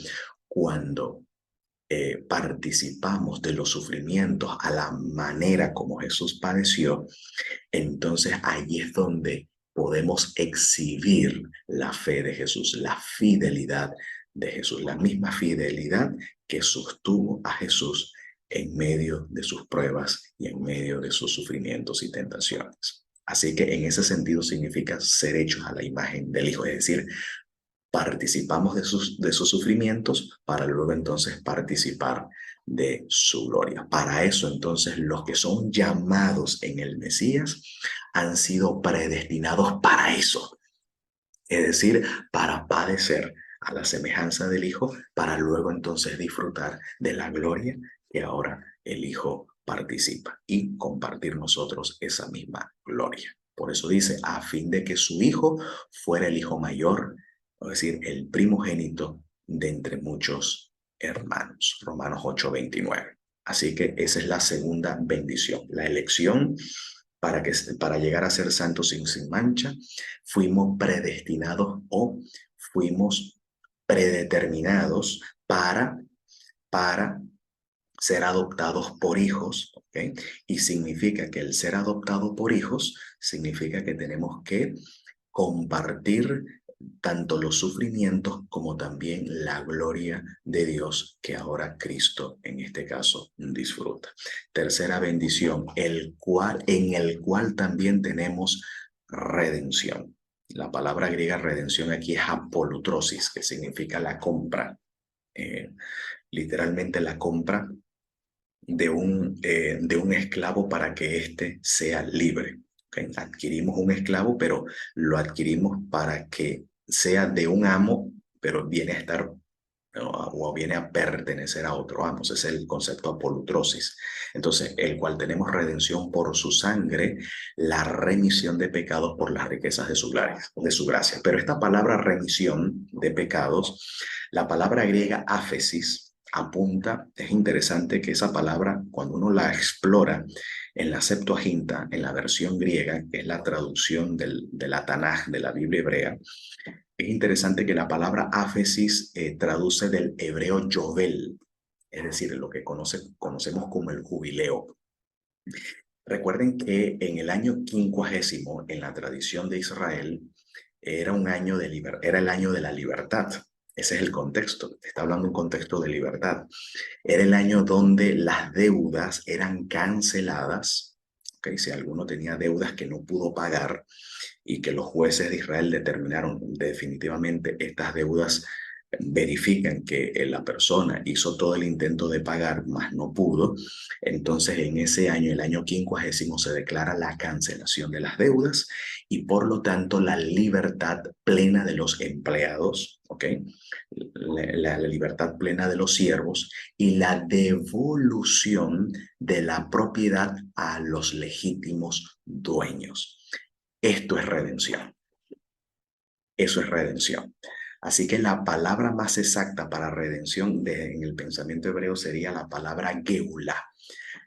cuando participamos de los sufrimientos a la manera como Jesús padeció, entonces ahí es donde podemos exhibir la fe de Jesús, la fidelidad de Jesús, la misma fidelidad que sostuvo a Jesús en medio de sus pruebas y en medio de sus sufrimientos y tentaciones. Así que en ese sentido significa ser hechos a la imagen del Hijo, es decir, participamos de sus sufrimientos para luego entonces participar de su gloria. Para eso entonces los que son llamados en el Mesías han sido predestinados para eso, es decir, para padecer a la semejanza del Hijo, para luego entonces disfrutar de la gloria que ahora el Hijo participa y compartir nosotros esa misma gloria. Por eso dice, a fin de que su Hijo fuera el Hijo mayor, es decir, el primogénito de entre muchos hermanos. Romanos 8:29. Así que esa es la segunda bendición, la elección para llegar a ser santos sin mancha. Fuimos predestinados o fuimos predeterminados para ser adoptados por hijos, ¿ok? Y significa que el ser adoptado por hijos significa que tenemos que compartir tanto los sufrimientos como también la gloria de Dios que ahora Cristo en este caso disfruta. Tercera bendición, en el cual también tenemos redención. La palabra griega redención aquí es apolutrosis, que significa la compra. Eh, Literalmente la compra de un esclavo para que éste sea libre. ¿Okay? Adquirimos un esclavo, pero lo adquirimos para que sea de un amo, pero viene a estar o viene a pertenecer a otro amo. Ese es el concepto apolutrosis. Entonces, el cual tenemos redención por su sangre, la remisión de pecados por las riquezas de de su gracia. Pero esta palabra remisión de pecados, la palabra griega áfesis, apunta, es interesante que esa palabra, cuando uno la explora en la Septuaginta, en la versión griega, que es la traducción de la Tanaj, de la Biblia hebrea, es interesante que la palabra áfesis traduce del hebreo yovel, es decir, lo que conocemos como el jubileo. Recuerden que en el año quincuagésimo, en la tradición de Israel, era un año era el año de la libertad. Ese es el contexto. Está hablando de un contexto de libertad. Era el año donde las deudas eran canceladas. ¿Okay? Si alguno tenía deudas que no pudo pagar y que los jueces de Israel determinaron definitivamente estas deudas verifican que la persona hizo todo el intento de pagar, mas no pudo, entonces en ese año, el año quincuagésimo, se declara la cancelación de las deudas y por lo tanto la libertad plena de los empleados, ¿ok? La libertad plena de los siervos y la devolución de la propiedad a los legítimos dueños. Esto es redención. Eso es redención. Así que la palabra más exacta para redención en el pensamiento hebreo sería la palabra geulá.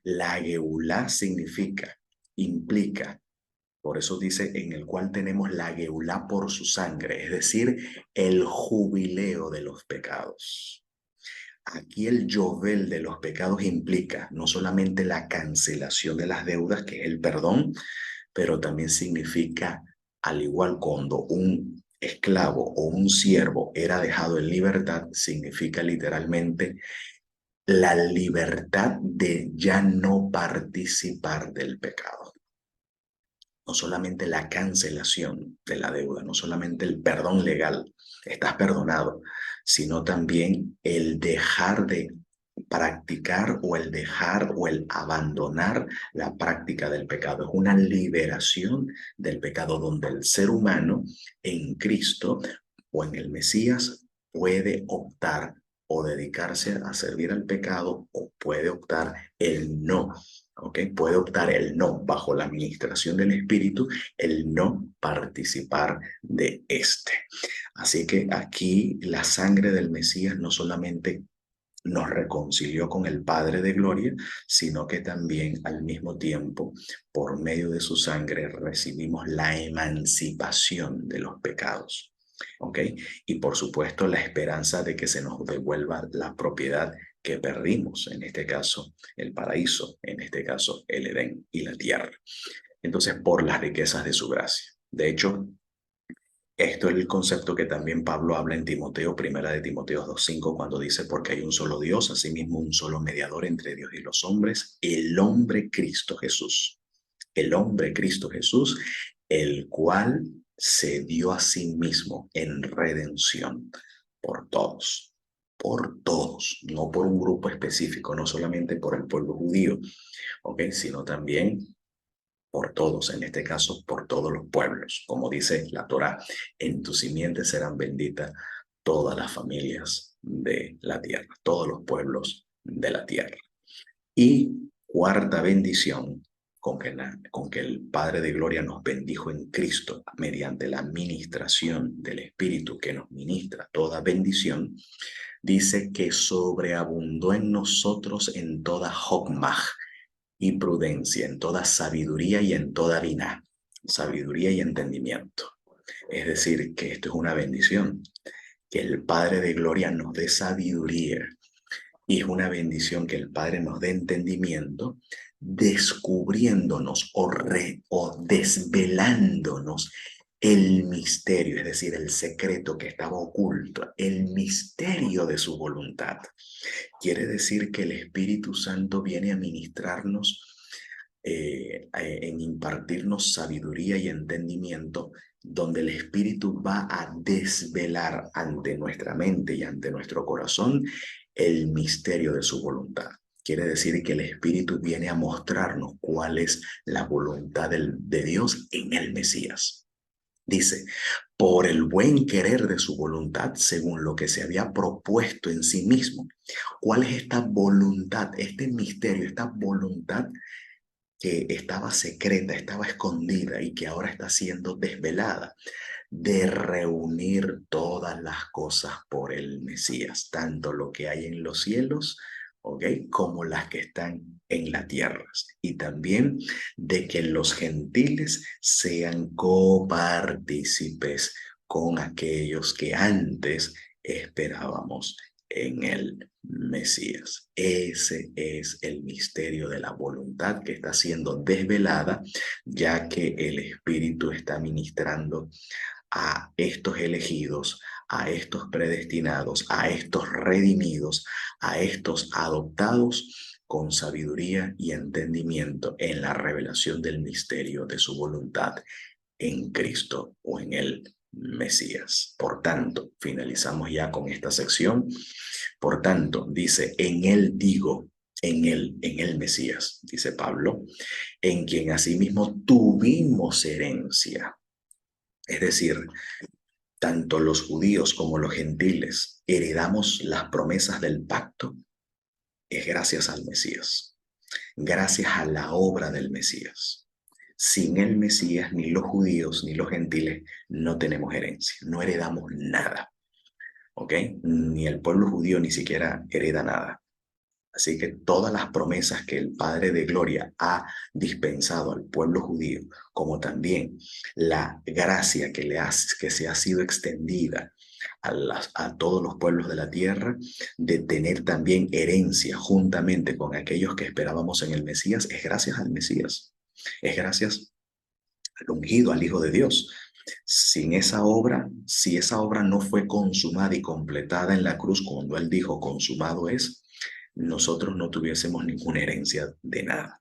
La geulá significa, implica, por eso dice en el cual tenemos la geulá por su sangre, es decir, el jubileo de los pecados. Aquí el yovel de los pecados implica no solamente la cancelación de las deudas, que es el perdón, pero también significa, al igual cuando un esclavo o un siervo era dejado en libertad, significa literalmente la libertad de ya no participar del pecado. No solamente la cancelación de la deuda, no solamente el perdón legal, estás perdonado, sino también el dejar de practicar o el dejar o el abandonar la práctica del pecado. Es una liberación del pecado donde el ser humano en Cristo o en el Mesías puede optar o dedicarse a servir al pecado o puede optar el no. ¿Ok? Puede optar el no bajo la administración del Espíritu, el no participar de este. Así que aquí la sangre del Mesías no solamente nos reconcilió con el Padre de Gloria, sino que también al mismo tiempo, por medio de su sangre, recibimos la emancipación de los pecados. ¿Ok? Y por supuesto la esperanza de que se nos devuelva la propiedad que perdimos, en este caso el paraíso, en este caso el Edén y la tierra. Entonces, por las riquezas de su gracia. De hecho, esto es el concepto que también Pablo habla en Timoteo, primera de Timoteo 2:5, cuando dice, porque hay un solo Dios, asimismo un solo mediador entre Dios y los hombres, el hombre Cristo Jesús. El hombre Cristo Jesús, el cual se dio a sí mismo en redención por todos, no por un grupo específico, no solamente por el pueblo judío, ¿ok? Sino también por todos, en este caso por todos los pueblos. Como dice la Torá, en tu simiente serán benditas todas las familias de la tierra, todos los pueblos de la tierra. Y cuarta bendición, con que el Padre de Gloria nos bendijo en Cristo mediante la ministración del Espíritu que nos ministra toda bendición, dice que sobreabundó en nosotros en toda hokmah y prudencia, en toda sabiduría y en toda vina, sabiduría y entendimiento. Es decir, que esto es una bendición, que el Padre de Gloria nos dé sabiduría y es una bendición que el Padre nos dé entendimiento, descubriéndonos o desvelándonos el misterio, es decir, el secreto que estaba oculto, el misterio de su voluntad. Quiere decir que el Espíritu Santo viene a ministrarnos, en impartirnos sabiduría y entendimiento, donde el Espíritu va a desvelar ante nuestra mente y ante nuestro corazón el misterio de su voluntad. Quiere decir que el Espíritu viene a mostrarnos cuál es la voluntad de Dios en el Mesías. Dice, por el buen querer de su voluntad, según lo que se había propuesto en sí mismo. ¿Cuál es esta voluntad, este misterio, esta voluntad que estaba secreta, estaba escondida y que ahora está siendo desvelada? De reunir todas las cosas por el Mesías, tanto lo que hay en los cielos, ¿ok? Como las que están en la tierra. Y también de que los gentiles sean copartícipes con aquellos que antes esperábamos en el Mesías. Ese es el misterio de la voluntad que está siendo desvelada, ya que el Espíritu está ministrando a estos elegidos, a estos predestinados, a estos redimidos, a estos adoptados con sabiduría y entendimiento en la revelación del misterio de su voluntad en Cristo o en el Mesías. Por tanto, finalizamos ya con esta sección. Por tanto, dice, en él digo, en el Mesías, dice Pablo, en quien asimismo tuvimos herencia. Es decir, tanto los judíos como los gentiles heredamos las promesas del pacto, es gracias al Mesías, gracias a la obra del Mesías. Sin el Mesías, ni los judíos ni los gentiles no tenemos herencia, no heredamos nada, ¿ok? Ni el pueblo judío ni siquiera hereda nada. Así que todas las promesas que el Padre de Gloria ha dispensado al pueblo judío, como también la gracia que se ha sido extendida a todos los pueblos de la tierra, de tener también herencia juntamente con aquellos que esperábamos en el Mesías, es gracias al Mesías, es gracias al ungido, al Hijo de Dios. Sin esa obra, si esa obra no fue consumada y completada en la cruz, cuando Él dijo, consumado es, nosotros no tuviésemos ninguna herencia de nada.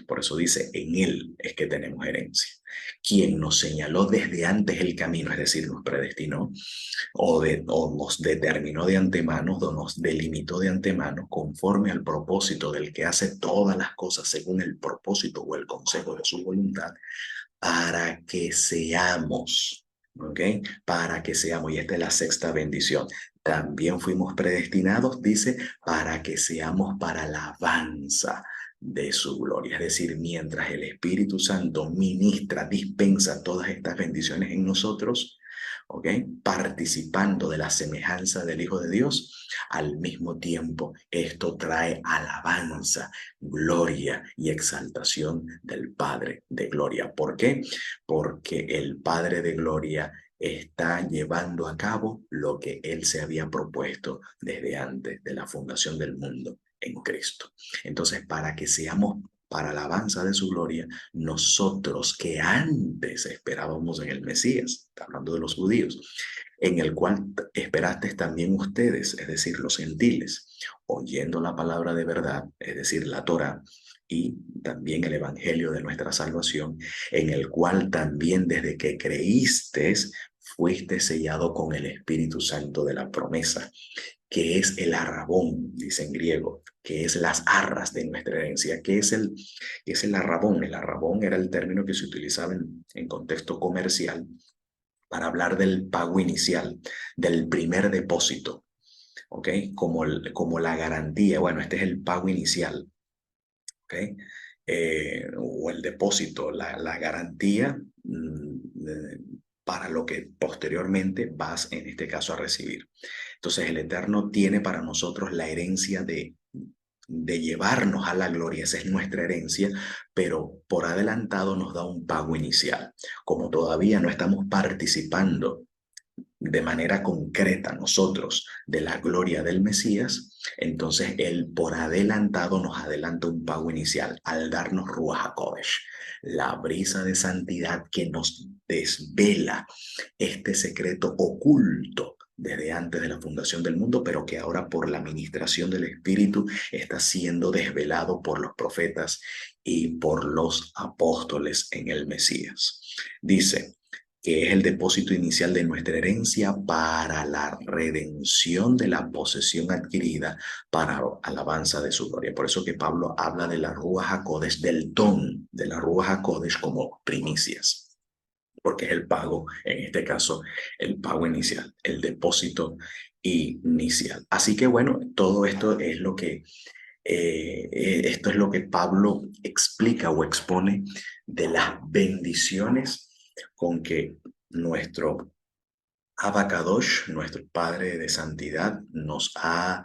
Por eso dice, en Él es que tenemos herencia. Quien nos señaló desde antes el camino, es decir, nos predestinó, o nos determinó de antemano, o nos delimitó de antemano, conforme al propósito del que hace todas las cosas según el propósito o el consejo de su voluntad, para que seamos, ¿ok? Para que seamos, y esta es la sexta bendición. También fuimos predestinados, dice, para que seamos para la alabanza de su gloria. Es decir, mientras el Espíritu Santo ministra, dispensa todas estas bendiciones en nosotros, ¿ok? Participando de la semejanza del Hijo de Dios, al mismo tiempo esto trae alabanza, gloria y exaltación del Padre de Gloria. ¿Por qué? Porque el Padre de Gloria está llevando a cabo lo que Él se había propuesto desde antes de la fundación del mundo en Cristo. Entonces, para que seamos para alabanza de su gloria, nosotros que antes esperábamos en el Mesías, está hablando de los judíos, en el cual esperasteis también ustedes, es decir, los gentiles, oyendo la palabra de verdad, es decir, la Torá, y también el evangelio de nuestra salvación, en el cual también desde que creísteis fuiste sellado con el Espíritu Santo de la promesa, que es el arrabón, dice en griego, que es las arras de nuestra herencia. ¿Qué es el arrabón? El arrabón era el término que se utilizaba en contexto comercial para hablar del pago inicial, del primer depósito, ¿ok? Como la garantía. Bueno, este es el pago inicial, ¿ok? O el depósito, la garantía, para lo que posteriormente vas, en este caso, a recibir. Entonces, el Eterno tiene para nosotros la herencia de llevarnos a la gloria, esa es nuestra herencia, pero por adelantado nos da un pago inicial. Como todavía no estamos participando de manera concreta nosotros de la gloria del Mesías, entonces Él por adelantado nos adelanta un pago inicial al darnos Ruach HaKodesh, la brisa de santidad que nos desvela este secreto oculto desde antes de la fundación del mundo, pero que ahora por la ministración del Espíritu está siendo desvelado por los profetas y por los apóstoles en el Mesías. Dice que es el depósito inicial de nuestra herencia para la redención de la posesión adquirida para alabanza de su gloria. Por eso que Pablo habla de la Ruach HaKodesh, del don de la Ruach HaKodesh como primicias, porque es el pago, en este caso, el pago inicial, el depósito inicial. Así que bueno, todo esto es lo que Pablo explica o expone de las bendiciones con que nuestro Abacadosh, nuestro Padre de Santidad, nos ha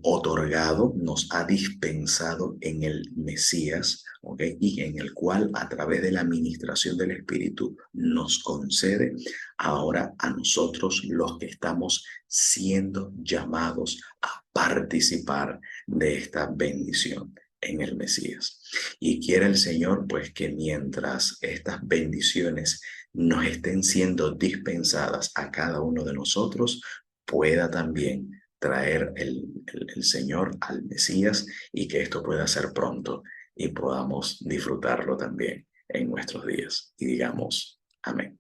otorgado, nos ha dispensado en el Mesías, ¿ok? Y en el cual a través de la administración del Espíritu nos concede ahora a nosotros los que estamos siendo llamados a participar de esta bendición en el Mesías. Y quiere el Señor pues que mientras estas bendiciones nos estén siendo dispensadas a cada uno de nosotros, pueda también traer el Señor al Mesías y que esto pueda ser pronto y podamos disfrutarlo también en nuestros días. Y digamos, amén.